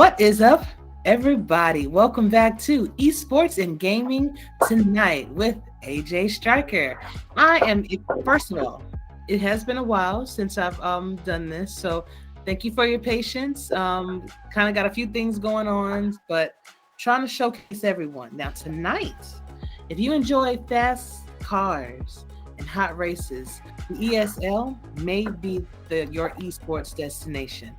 What is up, everybody? Welcome back to Esports and Gaming Tonight with AJ Striker. First of all, it has been a while since I've done this, so thank you for your patience. Kind of got a few things going on, but trying to showcase everyone. Now tonight, if you enjoy fast cars and hot races, the ESL may be your esports destination.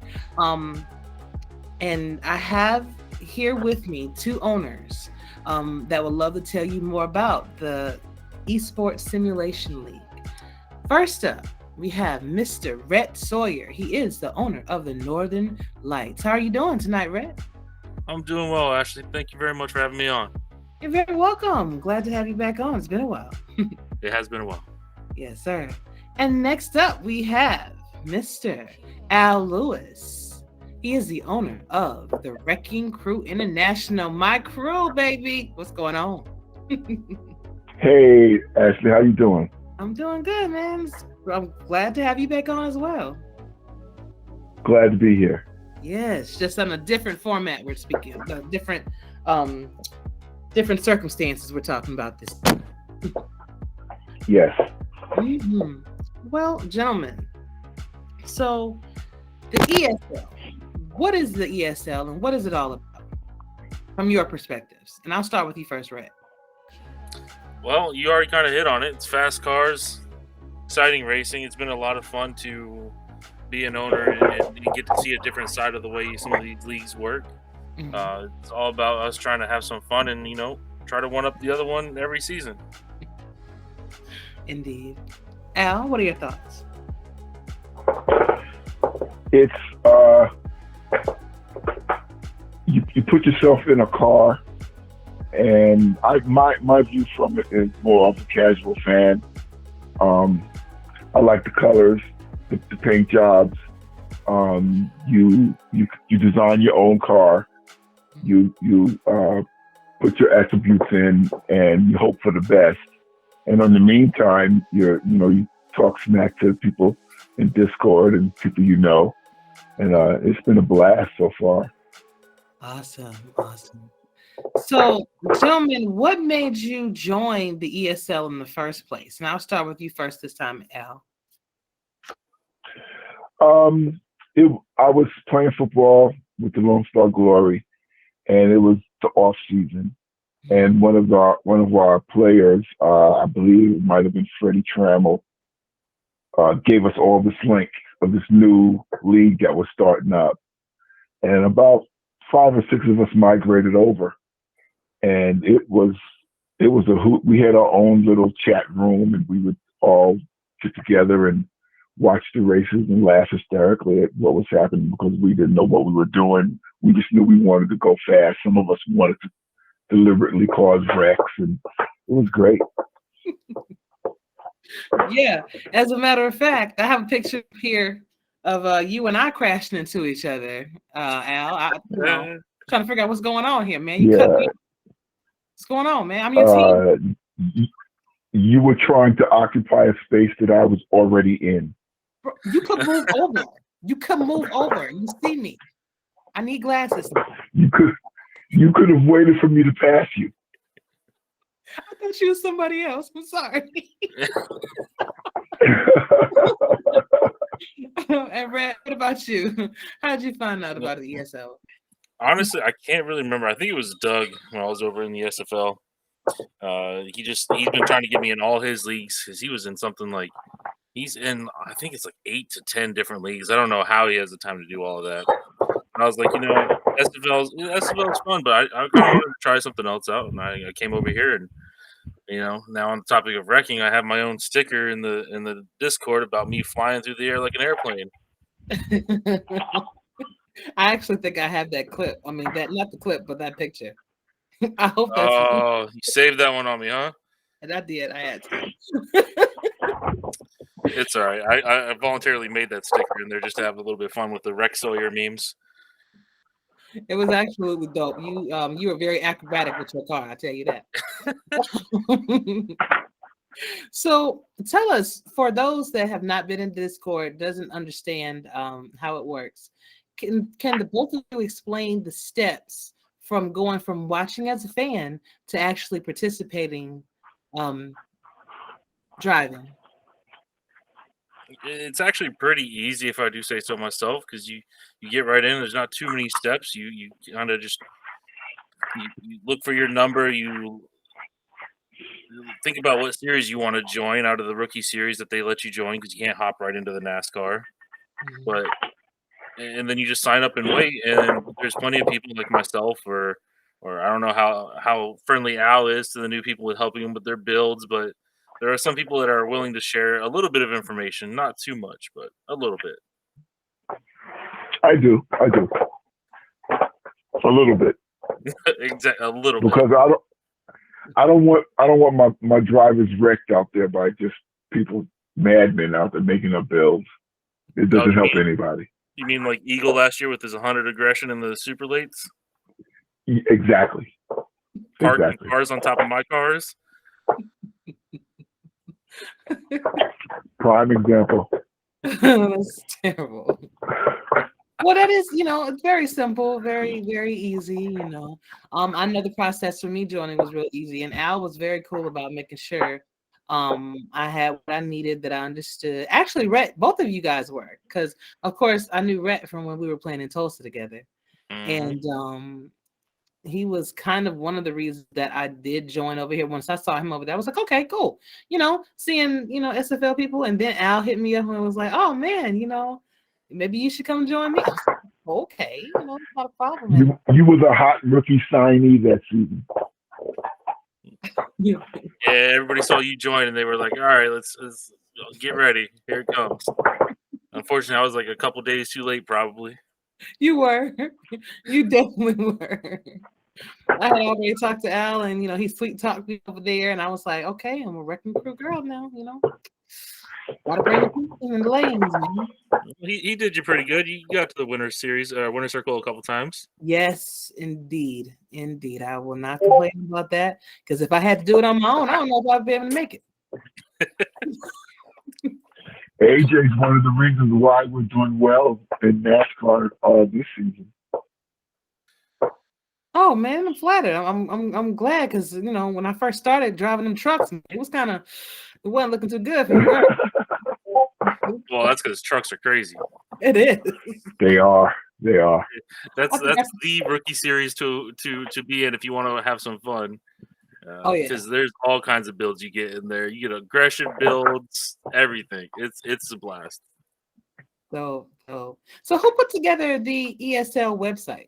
And I have here with me two owners that would love to tell you more about the Esports Simulation League. First up, we have Mr. Rhett Sawyer. He is the owner of the Northern Lights. How are you doing tonight, Rhett? I'm doing well, Ashley. Thank you very much for having me on. You're very welcome. Glad to have you back on. It's been a while. It has been a while. Yes, sir. And next up, we have Mr. Al Lewis. He is the owner of the Wrecking Crew International. My crew, baby. What's going on? Hey, Ashley, how you doing? I'm doing good, man. I'm glad to have you back on as well. Glad to be here. Yes, just on a different format we're speaking of, different circumstances we're talking about this. Yes. Mm-hmm. Well, gentlemen, so the ESL. What is the ESL and what is it all about from your perspectives? And I'll start with you first, Rhett. Well, you already kind of hit on it. It's fast cars, exciting racing. It's been a lot of fun to be an owner and get to see a different side of the way some of these leagues work. Mm-hmm. It's all about us trying to have some fun and, try to one up the other one every season. Indeed. Al, what are your thoughts? It's you put yourself in a car, and my view from it is more of a casual fan. I like the colors, the paint jobs. You design your own car. You put your attributes in, and you hope for the best. And in the meantime, you talk smack to people in Discord and people and it's been a blast so far. Awesome. So, gentlemen, what made you join the ESL in the first place? And I'll start with you first this time, Al. I was playing football with the Lone Star Glory, and it was the off season. And one of our players, I believe it might have been Freddie Trammell, gave us all this link of this new league that was starting up. And about 5 or 6 of us migrated over. And it was a hoot. We had our own little chat room, and we would all get together and watch the races and laugh hysterically at what was happening because we didn't know what we were doing. We just knew we wanted to go fast. Some of us wanted to deliberately cause wrecks, and it was great. Yeah, as a matter of fact, I have a picture here of you and I crashing into each other, Al. Trying to figure out what's going on here, man. You cut me. What's going on, man? I'm your team. You were trying to occupy a space that I was already in. Bro, you could move over. You see me. I need glasses. You could have waited for me to pass you. I thought you was somebody else. I'm sorry. And Brad, what about you? How did you find out about the ESL? Honestly, I can't really remember. I think it was Doug when I was over in the SFL. He's been trying to get me in all his leagues because he was in something like he's in. I think it's like 8 to 10 different leagues. I don't know how he has the time to do all of that. And I was like, SFL's fun, but I kind of wanted to try something else out, and I came over here, and now on the topic of wrecking, I have my own sticker in the Discord about me flying through the air like an airplane. I actually think I have that clip. I mean, not the clip, but that picture. I hope that's. Oh, you saved that one on me, huh? And I did. I had to. It's all right. I voluntarily made that sticker in there just to have a little bit of fun with the Rex Sawyer memes. It was absolutely dope. You were very acrobatic with your car, I tell you that. So tell us, for those that have not been in Discord, doesn't understand how it works, can the both of you explain the steps from going from watching as a fan to actually participating, driving? It's actually pretty easy if I do say so myself, because you get right in. There's not too many steps. You kind of just you look for your number. You think about what series you want to join out of the rookie series that they let you join, because you can't hop right into the NASCAR. But and then you just sign up and wait. And there's plenty of people like myself, or I don't know how friendly Al is to the new people with helping them with their builds, but there are some people that are willing to share a little bit of information, not too much, but a little bit. I do. A little bit. Exactly, a little because bit. I don't want my drivers wrecked out there by just people, madmen out there making up builds. It doesn't help anybody. You mean like Eagle last year with his 100 aggression in the super lates? Exactly. Parking cars on top of my cars. Prime example. That's terrible. Well, that is, it's very simple, very, very easy, I know the process for me joining was real easy, and Al was very cool about making sure I had what I needed, that I understood. Actually, Rhett, both of you guys were, because of course I knew Rhett from when we were playing in Tulsa together. And he was kind of one of the reasons that I did join over here. Once I saw him over there, I was like, okay, cool. Seeing, SFL people, and then Al hit me up and was like, oh man, maybe you should come join me. I was like, okay, not a problem. You was a hot rookie signee that season. Yeah, everybody saw you join and they were like, all right, let's get ready. Here it comes. Unfortunately, I was like a couple days too late, probably. You were. You definitely were. I had already talked to Al, and he sweet talked me over there, and I was like, okay, I'm a wrecking crew girl now, Gotta bring the people in the lanes, man. He did you pretty good. You got to the winner circle a couple times. Yes, indeed. I will not complain about that, because if I had to do it on my own, I don't know if I'd be able to make it. AJ is one of the reasons why we're doing well in NASCAR this season. Oh man, I'm flattered. I'm glad, because when I first started driving them trucks, it wasn't looking too good for me. Well, that's because trucks are crazy. It is. They are. That's the rookie series to be in if you want to have some fun. Because there's all kinds of builds you get in there. You get aggression builds, everything. It's a blast. So who put together the ESL website?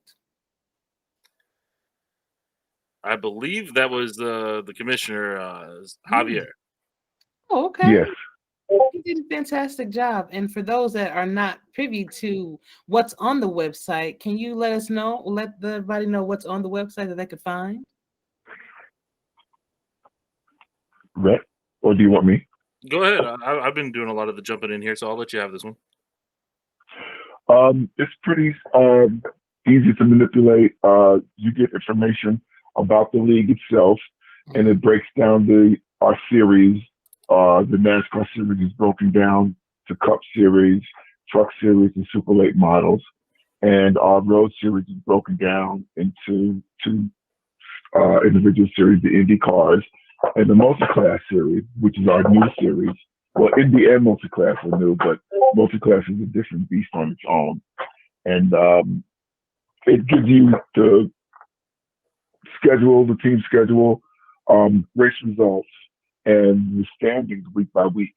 I believe that was the commissioner, Javier. Oh, okay. Yes. He did a fantastic job. And for those that are not privy to what's on the website, can you let everybody know what's on the website that they could find? Rhett, or do you want me? Go ahead. I've been doing a lot of the jumping in here, so I'll let you have this one. It's pretty easy to manipulate. You get information about the league itself, and it breaks down our series. The NASCAR series is broken down to Cup Series, Truck Series, and Super Late models. And our Road Series is broken down into two individual series, the Indy cars, and the Multi-Class Series, which is our new series. Well, Indy and Multi-Class are new, but Multi-Class is a different beast on its own. And it gives you the team schedule, race results, and the standings week by week.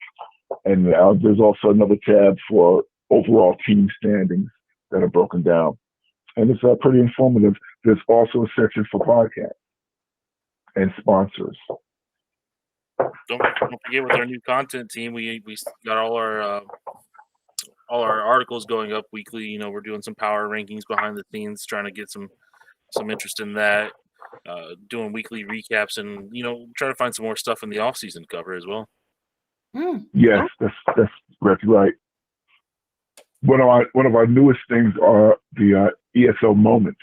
And there's also another tab for overall team standings that are broken down. And it's pretty informative. There's also a section for podcasts and sponsors. Don't forget, with our new content team, we got all our articles going up weekly. We're doing some power rankings behind the scenes, trying to get some interest in that. Doing weekly recaps, and trying to find some more stuff in the off season to cover as well. Yes, that's right. One of our newest things are the ESO moments,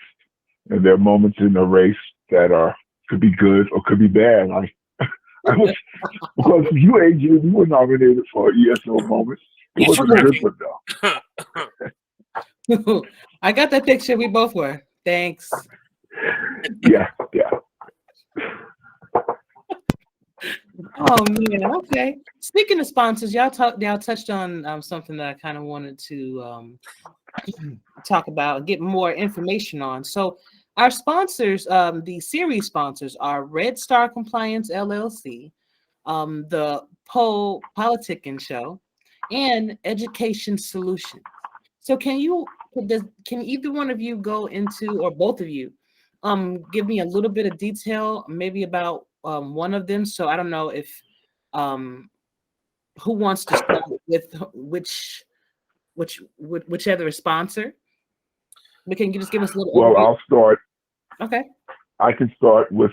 and there are moments in the race that could be good or could be bad. Because you, AJ, you were nominated for ESO moments. It wasn't a good one, though. I got that picture. We both were. Thanks. Yeah. Oh man. Okay. Speaking of sponsors, y'all touched on something that I kind of wanted to talk about, get more information on. So our sponsors, the series sponsors are Red Star Compliance LLC, the Poll Politicking Show, and Education Solutions. So can either one of you go into, or both of you, give me a little bit of detail, maybe about one of them? So I don't know if um, who wants to start with whichever sponsor. But can you just give us a little Well, overview? I'll start. Okay. I can start with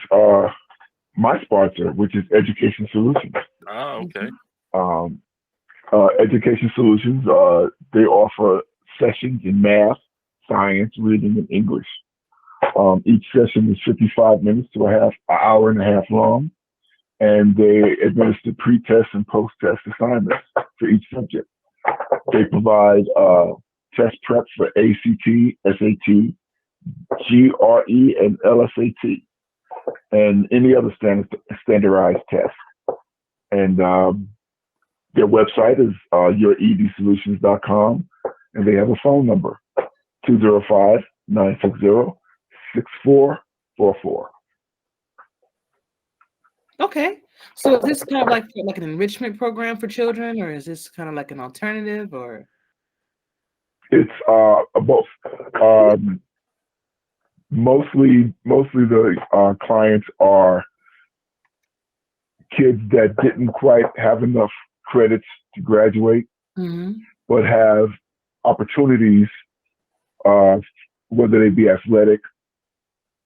my sponsor, which is Education Solutions. Oh, okay. Um, Education Solutions, they offer sessions in math, science, reading, and English. Each session is 55 minutes to an hour and a half long, and they administer pre-test and post-test assignments for each subject. They provide test prep for ACT, SAT, GRE, and LSAT, and any other standardized test. And their website is youredsolutions.com, and they have a phone number, 205-960-6444. Okay. So is this kind of like an enrichment program for children, or is this kind of like an alternative, or? It's both. Mostly the clients are kids that didn't quite have enough credits to graduate, Mm-hmm. but have opportunities, whether they be athletic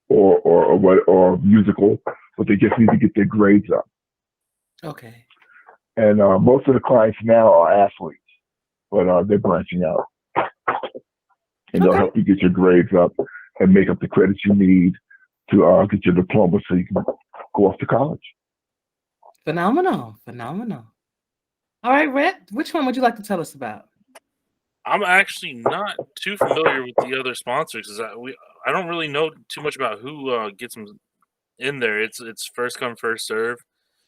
or musical, but they just need to get their grades up. Okay. And most of the clients now are athletes, but they're branching out, and they'll Okay. help you get your grades up and make up the credits you need to get your diploma so you can go off to college. Phenomenal. All right, Rhett, which one would you like to tell us about? I'm actually not too familiar with the other sponsors because I don't really know too much about who gets them in there. It's first come first serve.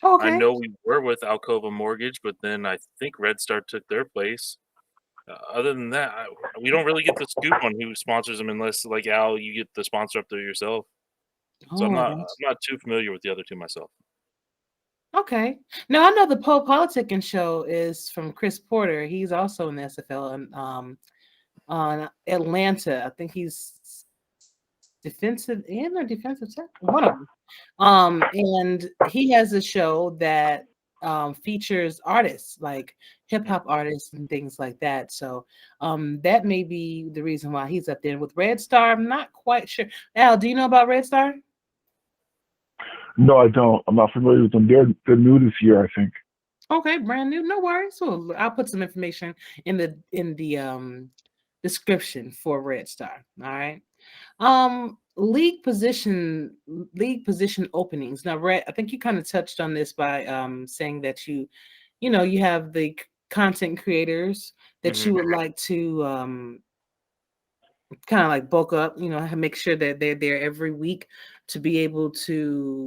Oh, I okay. know we were with Alcova Mortgage, but then I think Red Star took their place. Other than that, we don't really get the scoop on who sponsors them unless, like Al, you get the sponsor up there yourself. So I'm Oh, not that's I'm not too familiar with the other two myself. okay. Now I know the Poll Politicking Show is from Chris Porter. He's also in the SFL and on Atlanta. I think he's defensive end or defensive tackle, one of them. And he has a show that features artists like hip hop artists and things like that. So that may be the reason why he's up there. With Red Star, I'm not quite sure. Al, do you know about Red Star? No, I don't. I'm not familiar with them. They're new this year, I think. Okay, brand new. No worries. So I'll put some information in the description for Red Star. All right. League position openings. Now, Red, I think you kind of touched on this by saying that you have the content creators that Hmm. you would like to kind of like bulk up, make sure that they're there every week to be able to,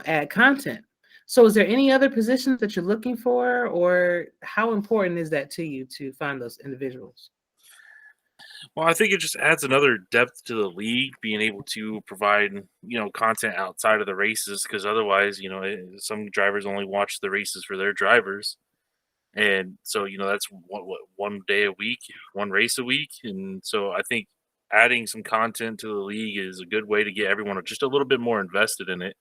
add content. So is there any other positions that you're looking for, or how important is that to you to find those individuals? Well, I think it just adds another depth to the league, being able to provide content outside of the races, because otherwise, some drivers only watch the races for their drivers. And so, that's what 1 day a week, one race a week. And so I think adding some content to the league is a good way to get everyone just a little bit more invested in it.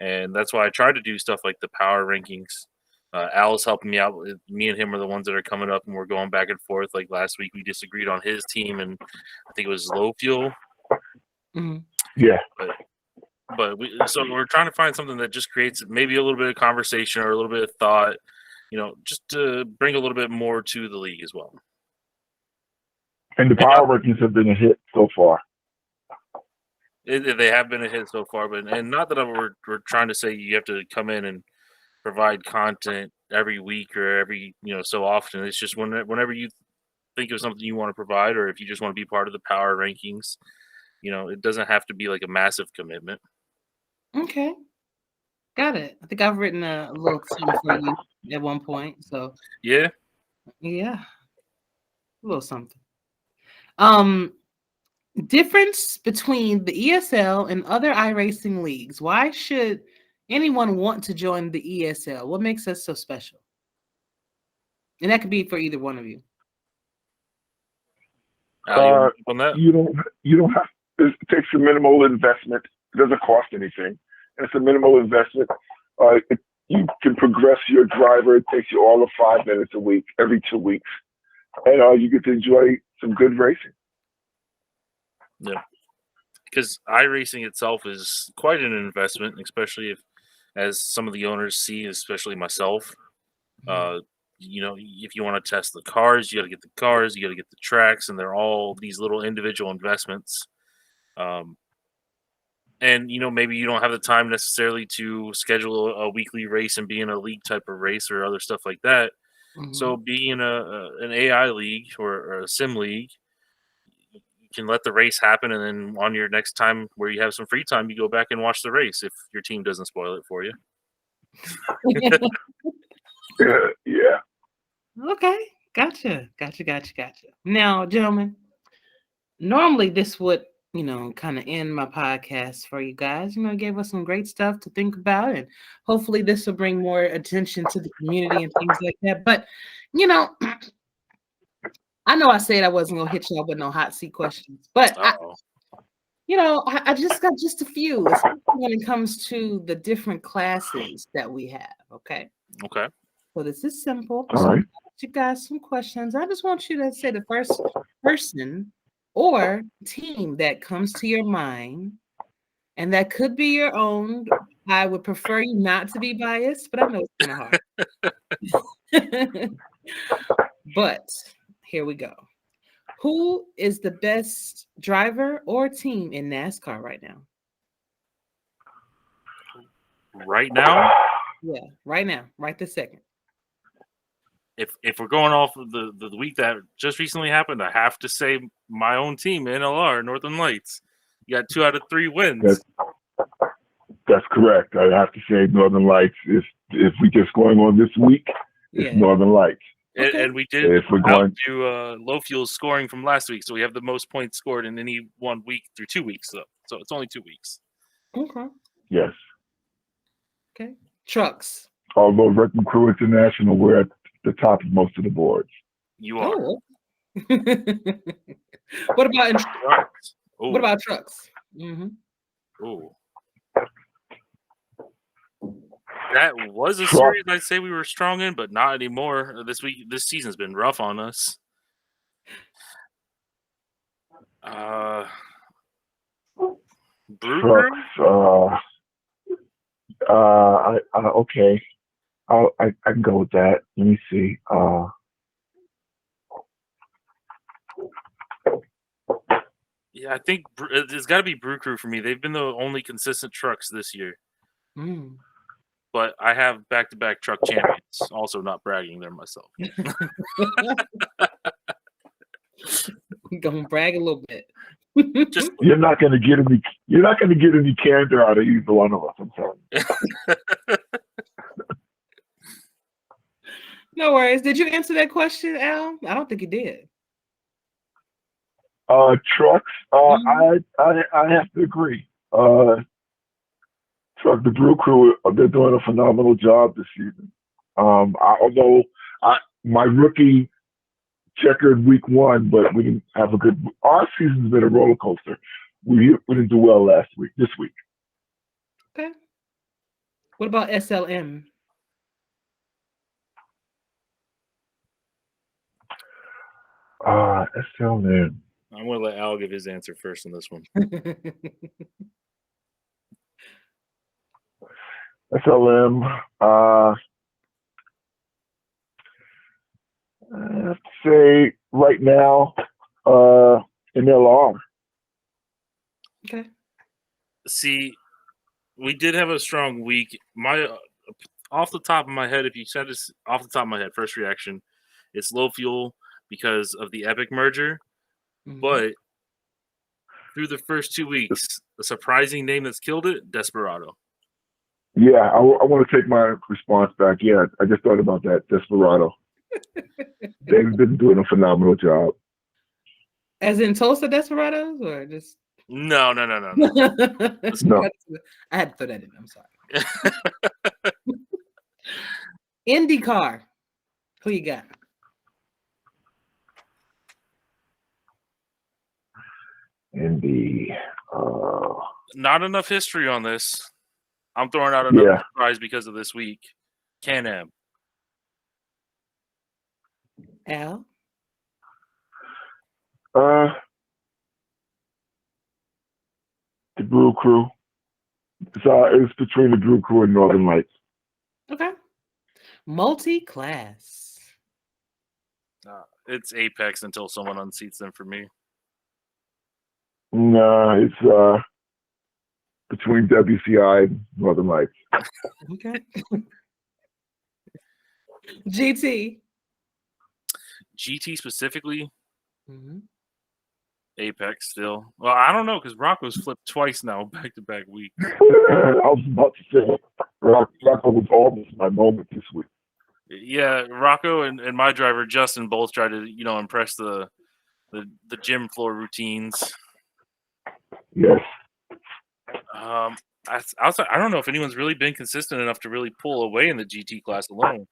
And that's why I try to do stuff like the power rankings. Al's helping me out. Me and him are the ones that are coming up, and we're going back and forth. Like last week, we disagreed on his team, and I think it was low fuel. Mhm. Yeah. So we're trying to find something that just creates maybe a little bit of conversation or a little bit of thought, just to bring a little bit more to the league as well. And the And power rankings have been a hit so far. they have been a hit so far, but and not that we're trying to say you have to come in and provide content every week or every so often. It's just whenever you think of something you want to provide, or if you just want to be part of the power rankings, it doesn't have to be like a massive commitment. Okay. Got it. I think I've written a little something for you at one point. So Yeah. yeah, a little something. Difference between the ESL and other iRacing leagues. Why should anyone want to join the ESL? What makes us so special? And that could be for either one of you. Al, you on that? You don't have. It takes a minimal investment. It doesn't cost anything. It's a minimal investment. You can progress your driver. It takes you all of 5 minutes a week, every 2 weeks, and you get to enjoy some good racing. Yeah, because iRacing itself is quite an investment, especially as some of the owners see, especially myself. If you want to test the cars, you got to get the cars, you got to get the tracks, and they're all these little individual investments. And maybe you don't have the time necessarily to schedule a weekly race and be in a league type of race or other stuff like that. Mm-hmm. So being in an AI league or a sim league, you can let the race happen, and then on your next time where you have some free time, you go back and watch the race if your team doesn't spoil it for you. Yeah. Okay. Gotcha. Now, gentlemen, normally this would, kind of end my podcast for you guys. Gave us some great stuff to think about, and hopefully this will bring more attention to the community and things like that. But, I know I said I wasn't gonna hit y'all with no hot seat questions, but I just got just a few, especially when it comes to the different classes that we have. Okay. Okay. So this is simple. All right. You guys some questions. I just want you to say the first person or team that comes to your mind, and that could be your own. I would prefer you not to be biased, but I know it's kind of hard. But here we go. Who is the best driver or team in NASCAR right now? Right now? Yeah, right now, right this second. If we're going off of the week that just recently happened, I have to say my own team, NLR, Northern Lights. You got 2 out of 3 wins. That's correct. I have to say Northern Lights. If we just going on this week, it's Northern Lights. Okay. And we did outdo Low Fuel's scoring from last week, so we have the most points scored in any 1 week through 2 weeks. So it's only 2 weeks. Okay. Yes. Okay. Trucks. Although Wrecking Crew International, we're at the top of most of the boards. You are. Oh. What about trucks? Mm-hmm. Oh. That was a series I'd say we were strong in, but not anymore. This season's been rough on us. Brew Trucks. Okay. I can go with that. Let me see. Yeah, I think it's got to be Brew Crew for me. They've been the only consistent trucks this year. Mm. But I have back-to-back truck champions. Also, not bragging there myself. Gonna brag a little bit. You're not gonna get any. You're not gonna get any candor out of either one of us. I'm telling you. No worries. Did you answer that question, Al? I don't think you did. Trucks. I have to agree. Truck, the Brew Crew, they're doing a phenomenal job this season. Although my rookie checkered week 1, but we didn't have a good. Our season's been a roller coaster. We didn't do well this week. Okay. What about SLM? SLM. I'm going to let Al give his answer first on this one. SLM. I have to say right now, NLR. Okay. See, we did have a strong week. Off the top of my head, if you said this off the top of my head, first reaction, it's Low Fuel. because of the Epic merger. Mhm. But through the first 2 weeks, the surprising name that's killed it, Desperado. Yeah, I want to take my response back. Yeah, I just thought about that. Desperado. They've been doing a phenomenal job. As in Tulsa Desperados, or just No. No. I had to throw that in. I'm sorry. IndyCar. Who you got? Indy. Not enough history on this. I'm throwing out another surprise because of this week. Can-Am. Al? The Brew Crew. It's between the Brew Crew and Northern Lights. Okay. Multi-class. It's Apex until someone unseats them for me. No, it's between WCI and Northern Lights. Okay. GT. GT specifically, Mm-hmm. Apex still. Well, I don't know because Rocco's flipped twice now, back-to-back weeks. I was about to say, Rocco was almost my moment this week. Yeah, Rocco and my driver Justin both tried to, impress the gym floor routines. Yes. I don't know if anyone's really been consistent enough to really pull away in the GT class alone.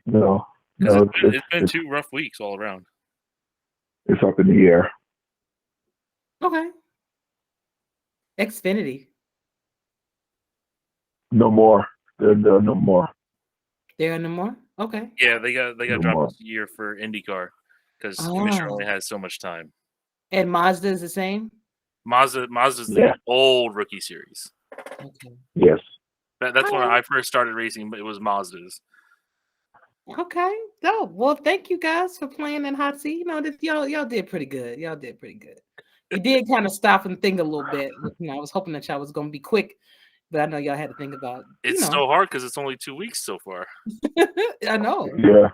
No. It's been 2 rough weeks all around. It's up in the air. Okay. Xfinity. No more. There are no more. There are no more? Okay. Yeah, they got No dropped more. this year for IndyCar because Commissioner only has so much time. And Mazda is the same? Mazda's the old rookie series. Okay. Yes. That's when I first started racing, but it was Mazda's. Okay. Oh, well, thank you guys for playing in hot seat. Y'all did pretty good. Y'all did pretty good. You did kind of stop and think a little bit. I was hoping that y'all was going to be quick, but I know y'all had to think about. It's so hard because it's only 2 weeks so far. I know. Yeah.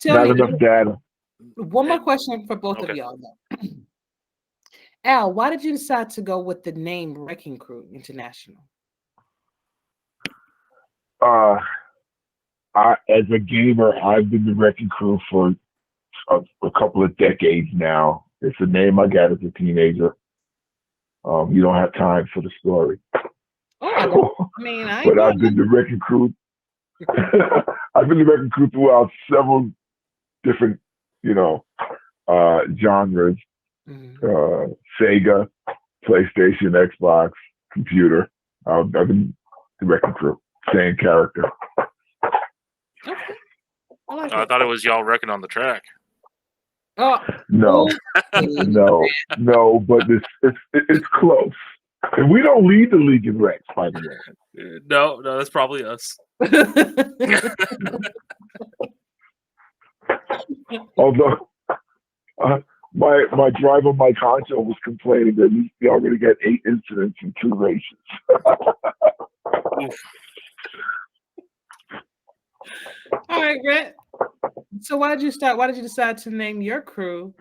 Tell Not me, enough data. one more question for both of y'all. Al, why did you decide to go with the name Wrecking Crew International? As a gamer, I've been the Wrecking Crew for a couple of decades now. It's a name I got as a teenager. You don't have time for the story. Oh, I don't. I mean, but I've been the Wrecking Crew. I've been the Wrecking Crew throughout several different, genres. Mm-hmm. Sega, PlayStation, Xbox, computer. I've been the Wrecking Crew. Same character. Okay. I thought it was y'all wrecking on the track. Oh no, but it's close. And we don't lead the league in wrecks, by the way. No, that's probably us. Although my driver, Mike Honcho, was complaining that he already got 8 incidents in 2 races. All right, Rhett. So why did you decide to name your crew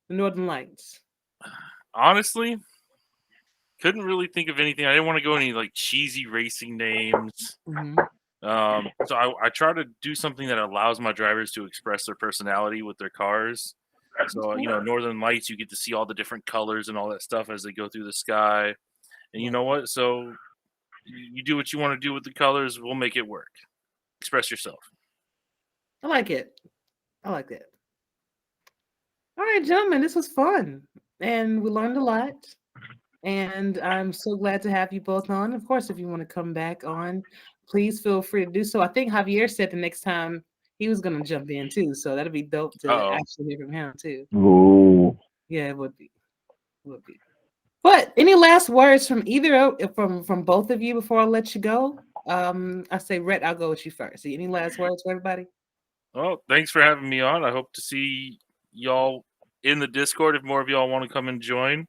the Northern Lights? Honestly, couldn't really think of anything. I didn't want to go any cheesy racing names. Mm-hmm. So I try to do something that allows my drivers to express their personality with their cars. So Northern Lights, you get to see all the different colors and all that stuff as they go through the sky. And you know what? So you do what you want to do with the colors. We'll make it work. Express yourself. I like it. I like that. All right, gentlemen, this was fun. And we learned a lot. And I'm so glad to have you both on. Of course, if you want to come back on, please feel free to do so. I think Javier said the next time he was going to jump in too. So that'll be dope to actually hear from him too. Ooh. Yeah, it would be. But any last words from from both of you before I let you go? I say, Rhett, I'll go with you first. Any last words for everybody? Well, thanks for having me on. I hope to see y'all in the Discord. If more of y'all want to come and join,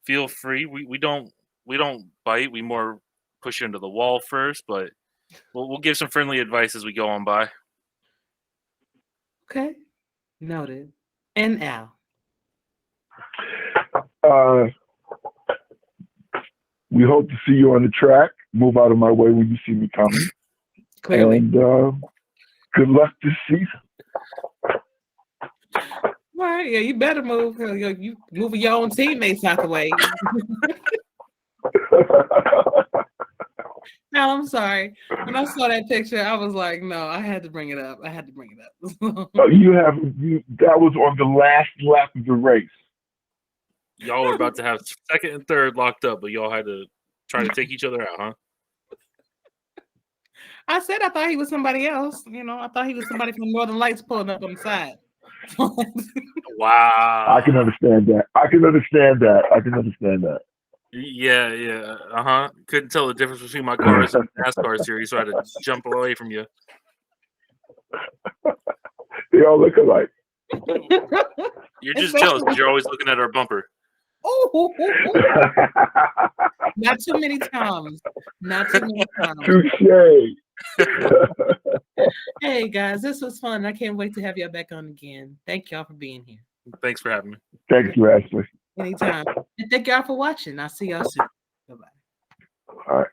feel free. We don't bite. We more push you into the wall first, but we'll give some friendly advice as we go on by. Okay. Noted. And Al. We hope to see you on the track. Move out of my way when you see me coming. Clearly. And good luck this season. All right, yeah, you better move. You moving your own teammates out the way. Al, I'm sorry. When I saw that picture, I was like, no, I had to bring it up. That was on the last lap of the race. Y'all were about to have second and third locked up, but y'all had to try to take each other out, huh? I said I thought he was somebody else. I thought he was somebody from Northern Lights pulling up on the side. Wow. I can understand that. Yeah. Couldn't tell the difference between my cars and NASCAR series, so I had to jump away from you. They all look alike. You're just jealous because you're always looking at our bumper. Oh, not too many times. Touché. Hey guys, this was fun. I can't wait to have y'all back on again. Thank y'all for being here. Thanks for having me. Thank you, Ashley. Anytime. And thank y'all for watching. I'll see y'all soon. Bye-bye. All right.